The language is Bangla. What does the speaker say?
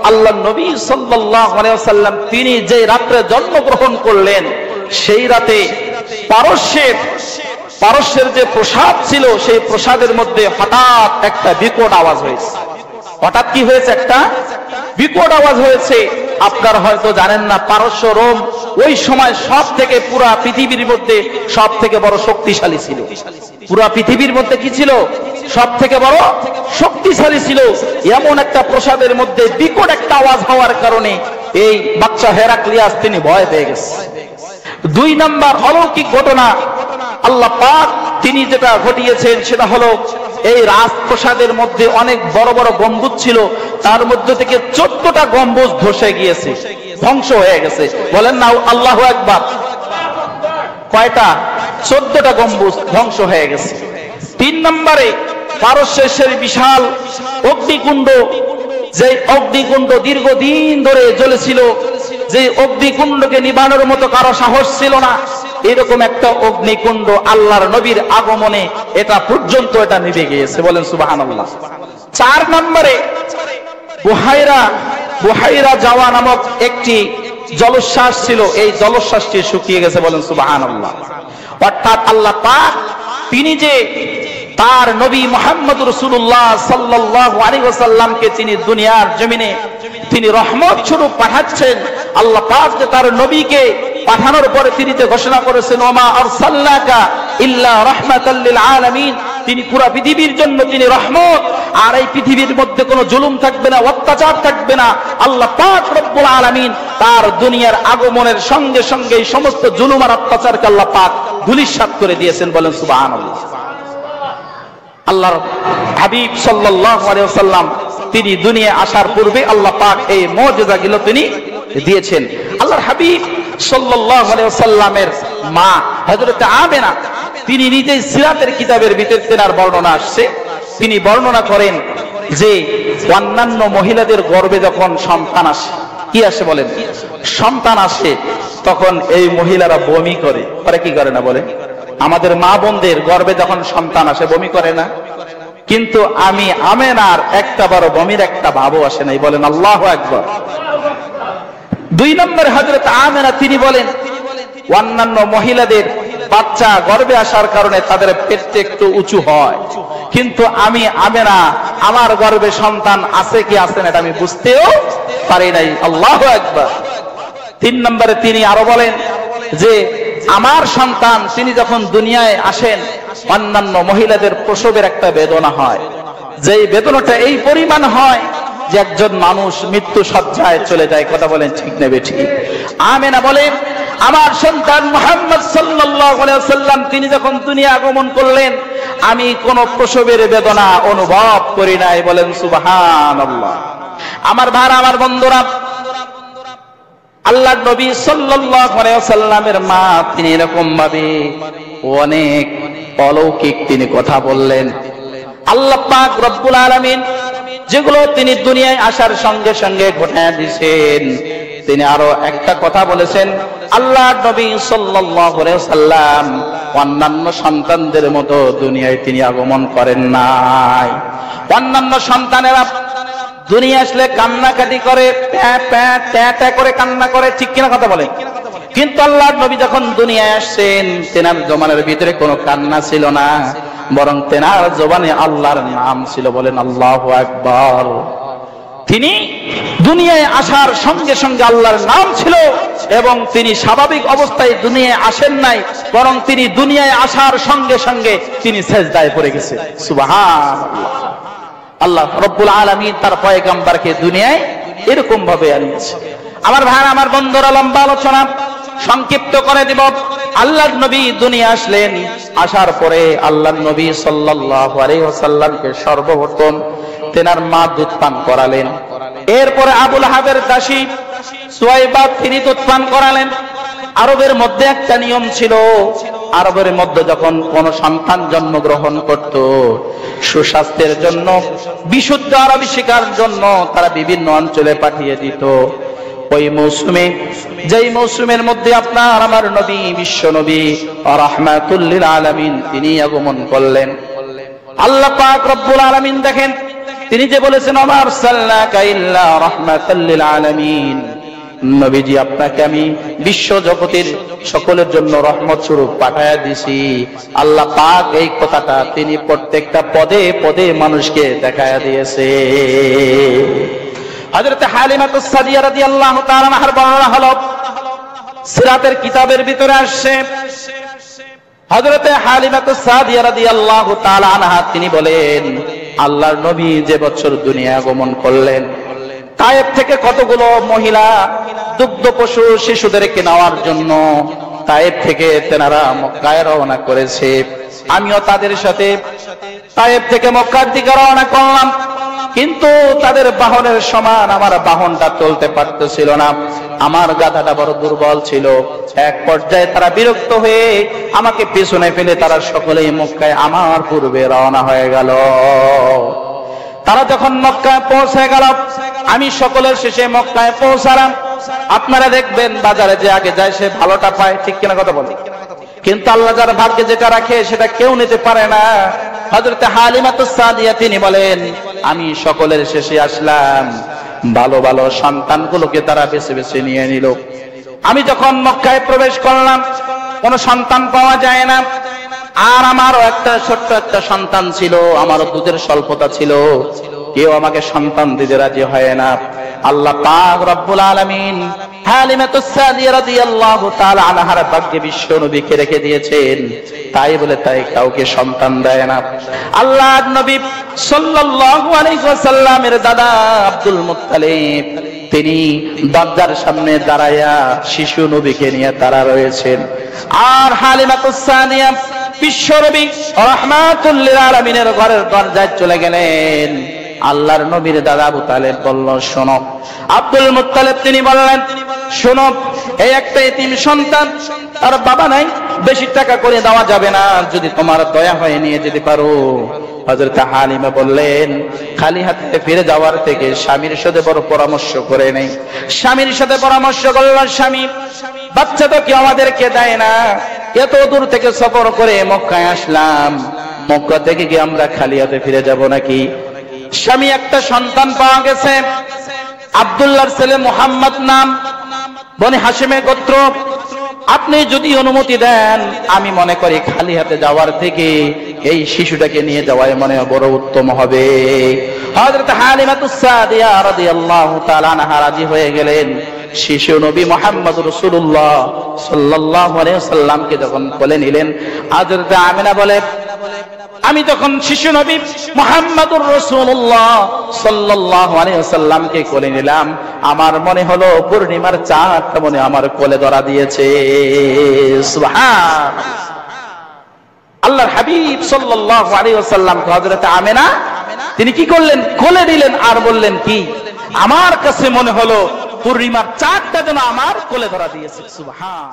আল্লাহ নবী সাল্লাল্লাহু আলাইহি ওয়াসাল্লাম তিনি যে রাতে জন্মগ্রহণ করলেন সেই রাতে পারস্যের যে প্রসাদ ছিল সেই প্রসাদের মধ্যে হঠাৎ একটা বিকট আওয়াজ হয়েছে। হঠাৎ কি হয়েছে? একটা বিকট আওয়াজ হয়েছে। আপনারা হয়তো জানেন না, পারস্য রোম ওই সময় সব থেকে পুরা পৃথিবীর মধ্যে সব থেকে বড় শক্তিশালী ছিল। পুরা পৃথিবীর মধ্যে কি ছিল? সব থেকে বড় শক্তিশালী ছিল। এমন একটা প্রসাদের মধ্যে বিকট একটা আওয়াজ হওয়ার কারণে এই বাচ্চা হেরাক্লিয়াস তিনি ভয় পেয়ে গেছে। 2 নাম্বার অলৌকিক ঘটনা আল্লাহ পাক তিনি যেটা ঘটিয়েছেন সেটা হলো এই রাজপ্রাসাদের মধ্যে অনেক বড় বড় গম্বুজ ছিল, তার মধ্যে থেকে 14টা গম্বুজ ধসে গিয়েছে, ধ্বংস হয়ে গেছে। বলেন না আল্লাহু আকবার। কয়টা? 14টা গম্বুজ ধ্বংস হয়ে গেছে। 3 নম্বরে পারস্যের বিশাল অগ্নিকুণ্ড, যে অগ্নিকুণ্ড দীর্ঘদিন ধরে জ্বলেছিল, যে অগ্নিকুণ্ডকে নিভানোর মতো কারো সাহস ছিল না, এরকম একটা অগ্নিকুণ্ড আল্লাহর নবীর আগমনে এটা পর্যন্ত এটা নিভে গিয়েছে। বলেন সুবহানাল্লাহ। 4 নম্বরে বুহাইরা যাওয়া নামক একটি জলোচ্ছ্বাস ছিল, এই জলোচ্ছ্বাসটি শুকিয়ে গেছে। বলেন সুবহানাল্লাহ। অর্থাৎ আল্লাহ পাক তিনি যে তার নবী মুহাম্মদ রাসূলুল্লাহ সাল্লাল্লাহু আলাইহি ওয়াসাল্লামকে তিনি দুনিয়ার জমিনে তিনি রহমত স্বরূপ পাঠাচ্ছেন। আল্লাহ পাক যে তার নবীকে পাঠানোর পরে তিনি যে ঘোষণা করেছেন ওমা আরসালনাকা ইল্লা রাহমাতাল লিল আলামিন, তিনি পুরো পৃথিবীর জন্য তিনি রহমত। আর এই পৃথিবীর মধ্যে কোনো জুলুম থাকবে না, অত্যাচার থাকবে না। আল্লাহ পাক রব্বুল আলামিন তার দুনিয়ার আগমনের সঙ্গে সঙ্গে এই সমস্ত জুলুম আর অত্যাচারকে আল্লাহ পাক ধূলিসাৎ করে দিয়েছেন। বলেন সুবহানাল্লাহ। আল্লাহর হাবিব সাল্লাল্লাহু আলাইহি ওয়াসাল্লাম তিনি দুনিয়ায় আসার পূর্বে আল্লাহ পাক এই মুজিজাগুলো তিনি দিয়েছেন। আল্লাহর হাবিব সাল্লাল্লাহু আলাইহি ওয়াসাল্লামের মা হযরত আমেনা তিনি নিজেই সিরাতের কিতাবের ভিতরে তেনার বর্ণনা আসছে, তিনি বর্ণনা করেন যে অন্যান্য মহিলাদের গর্ভে যখন সন্তান আসে, কি আসে বলেন? সন্তান আসে, তখন এই মহিলারা বমি করে। কি করে না বলে? আমাদের মা বোনদের গর্ভে যখন সন্তান আসে বমি করে না? কিন্তু আমি আমেনার একটা বারো বমির একটা ভাবও আসে নাই। বলেন আল্লাহু আকবার। 2 নম্বর হযরত আমেনা তিনি বলেন অন্যান্য মহিলাদের বাচ্চা গর্ভে আসার কারণে তাদের পেটটা একটু উঁচু হয়, কিন্তু আমি আমেনা আমার গর্ভে সন্তান আছে কি আছে না এটা আমি বুঝতেও পারি নাই। আল্লাহু আকবার। 3 নম্বরে তিনি আরো বলেন যে আমার সন্তান তিনি যখন দুনিয়ায় আসেন অন্যান্য মহিলাদের প্রসবের একটা বেদনা হয়, যেই বেদনাটা এই পরিমাণ হয় যে একজন মানুষ মৃত্যু শয্যায় চলে যায়। কথা বলেন ঠিক নেবে ঠিক? আমেনা বলেন আমার সন্তান মুহাম্মদ সাল্লাল্লাহু আলাইহি ওয়াসাল্লাম তিনি যখন দুনিয়া আগমন করলেন আমি কোন প্রসবের বেদনা অনুভব করি নাই। বলেন সুবহানাল্লাহ। আমার ভাই আমার বন্ধুরা, আল্লাহর নবী সাল্লাল্লাহু আলাইহি ওয়াসাল্লামের মা তিনি এরকম ভাবে অনেক অলৌকিক তিনি কথা বললেন। আল্লাহ পাক রব্বুল আলামিন যেগুলো তিনি দুনিয়ায় আসার সঙ্গে সঙ্গে ঘটায় দিয়েছেন, তিনি আরো একটা কথা বলেছেন। আল্লাহর নবী সাল্লাল্লাহু আলাইহি ওয়াসাল্লাম অন্যান্য সন্তানদের মতো দুনিয়ায় তিনি আগমন করেন নাই। অন্যান্য সন্তানেরা দুনিয়া আসলে কান্নাকাটি করে, প্যা করে কান্না করে, ঠিক কিনা কথা বলে? কিন্তু আল্লাহর নবী যখন দুনিয়ায় আসছেন তেনার জবানের ভিতরে কোনো কান্না ছিল না, বরং তেনার জবানে আল্লাহর নাম ছিল। বলেন আল্লাহু আকবার। তিনি দুনিয়ায় আসার সঙ্গে সঙ্গে আল্লাহর নাম ছিল এবং তিনি স্বাভাবিক অবস্থায় দুনিয়ায় আসেন নাই, বরং তিনি দুনিয়ায় আসার সঙ্গে সঙ্গে তিনি সেজদায় পড়ে গেছেন। সুবহানাল্লাহ। আল্লাহ রব্বুল আলামিন তার পয়গম্বরকে দুনিয়ায় এরকম ভাবে আনিয়েছে। আমার ভাই আমার বন্ধুরা, লম্বা আলোচনা সংক্ষিপ্ত করে দিব। আল্লাহর নবী দুনিয়া আসলেন, আসার পরে আল্লাহর নবী সাল্লাল্লাহু আলাইহি ওয়াসাল্লামকে সর্বপ্রথম তেনার মা দুধ পান করালেন। এরপরে আবুল আহাবের দাসী সুয়াইবা তিনি দুধ পান করালেন। আরবের মধ্যে একটা নিয়ম ছিল, আরবের মধ্যে যখন কোন সন্তান জন্মগ্রহণ করত সুস্বাস্থ্যের জন্য, বিশুদ্ধ আরবি শিক্ষার জন্য তারা বিভিন্ন অঞ্চলে পাঠিয়ে দিত। ওই মৌসুমে, যেই মৌসুমের মধ্যে আপনার আমার নবী বিশ্ব নবী রাহমাতুল লিল আলামিন তিনি আগমন করলেন। আল্লাহ পাক রব্বুল আলামিন দেখেন তিনি যে বলেছেন ওয়া আরসালনাকা ইল্লা রাহমাতাল লিল আলামিন, নবীজি আপনাকে আমি বিশ্ব জগতের সকলের জন্য রহমত স্বরূপ পাঠায়া দিছি। আল্লাহ পাক এই কথাটা তিনি প্রত্যেকটা পদে পদে মানুষকে দেখায়া দিয়েছে। হযরত হালিমাতুস সাদিয়া রাদিয়াল্লাহু তাআলা আনহার বর্ণনা হলো, সিরাতের কিতাবের ভিতরে আসছে হযরত হালিমাতুস সাদিয়া রাদিয়াল্লাহু তাআলা আনহা তিনি বলেন, আল্লাহর নবী যে বছর দুনিয়া আগমন করলেন, তায়েফ থেকে কতগুলো মহিলা দুগ্ধ পশু শিশুদেরকে নেওয়ার জন্য তায়েফ থেকে তেনারা মক্কায় রওনা করেছে। আমিও তাদের সাথে তায়েফ থেকে মক্কার দিকে রওনা করলাম, কিন্তু তাদের বাহনের সমান আমার বাহনটা চলতে পারতেছিল না, আমার গাধাটা বড় দুর্বল ছিল। এক পর্যায়ে তারা বিরক্ত হয়ে আমাকে পিছনে ফেলে তারা সকলেই মক্কায় আমার পূর্বে রওনা হয়ে গেল। তারা যখন মক্কায় পৌঁছে গেল, আমি সকলের শেষে মক্কায় পৌঁছালাম। আপনারা দেখবেন বাজারে যে আগে যায় সে ভালোটা পায়, ঠিক কিনা কথা বলে, কিন্তু আল্লাহ যার ভাগ্যে যেটা রাখে সেটা কেউ নিতে পারে না। হযরত হালিমাতুস সাদিয়া তিনি বলেন, আমি সকলের শেষে আসলাম, ভালো ভালো সন্তানগুলোকে তারা বেছে বেছে নিয়ে নিল। আমি যখন মক্কায় প্রবেশ করলাম, কোনো সন্তান পাওয়া যায় না। আর আমারও একটা ছোট্ট একটা সন্তান ছিল, আমারও দুধের স্বল্পতা ছিল, কেউ আমাকে সন্তান দিতে রাজি হয় না। আল্লাহ পাক রব্বুল আলামিন হালিমাতুস সাদিয়া রাদিয়াল্লাহু তাআলা আনহার ভাগ্যে বিশ্ব নবীকে রেখে দিয়েছেন, তাই বলে তাই কাউকে সন্তান দেয় না। আল্লাহর নবী সাল্লাল্লাহু আলাইহি ওয়াসাল্লামের দাদা আব্দুল মুত্তালিব তিনি দরজার সামনে দাঁড়ায়া শিশু নবীকে নিয়ে তারা রয়েছেন। আর হালিমাতুস সাদিয়া বিশ্ব নবী রাহমাতুল লিল আলামিনের ঘরের দরজায় চলে গেলেন। আল্লাহর নবীর দাদা আবু তালেব বলল, শোনো। আব্দুল মুত্তালিব তিনি বললেন, শোনো, এই একটা এতিম সন্তান, তার বাবা নাই, বেশি টাকা করে দেওয়া যাবে না, যদি তোমার দয়া হয় নিয়ে যেতে পারো। হযরত হালিমা বললেন, খালি হাতে ফিরে যাওয়ার থেকে স্বামীর সাথে বড় পরামর্শ করে নেই। স্বামীর সাথে পরামর্শ করল, স্বামী বাচ্চা তো কেউ আমাদেরকে দেয় না, এত দূর থেকে সফর করে মক্কায় আসলাম, মক্কা থেকে কি আমরা খালি হাতে ফিরে যাব নাকি? স্বামী একটা সন্তান পাওয়া গেছে, আব্দুল্লাহর ছেলে মুহাম্মদ নাম, বনি হাশিমের গোত্র। আপনি যদি অনুমতি দেন, আমি মনে করি খালি হাতে যাওয়ার থেকে এই শিশুটাকে নিয়ে যাওয়াই মনে বড় উত্তম হবে। হযরত হালিমাতুস সাদিয়া রাদিয়াল্লাহু তাআলা আনহা রাজি হয়ে গেলেন। শিশু নবী মুহাম্মদ রাসূলুল্লাহ সাল্লাল্লাহু আলাইহি ওয়াসাল্লামকে যখন কোলে নিলেন, হযরত আমিনা বলে, আমি তখন শিশু নবী মুহাম্মদুর রাসূলুল্লাহ সাল্লাল্লাহু আলাইহি ওয়াসাল্লামকে কোলে নিলাম, আমার মনে হলো পূর্ণিমার চাঁদটা মনে আমার কোলে ধরা দিয়েছে। সুবহান আল্লাহর হাবিব সাল্লাল্লাহু আলাইহি ওয়াসাল্লাম হযরত আমিনা তিনি কি করলেন? কোলে দিলেন আর বললেন, কি আমার কাছে মনে হলো পূর্ণিমার চাঁদটা যেন আমার কোলে ধরা দিয়েছে। সুবহান।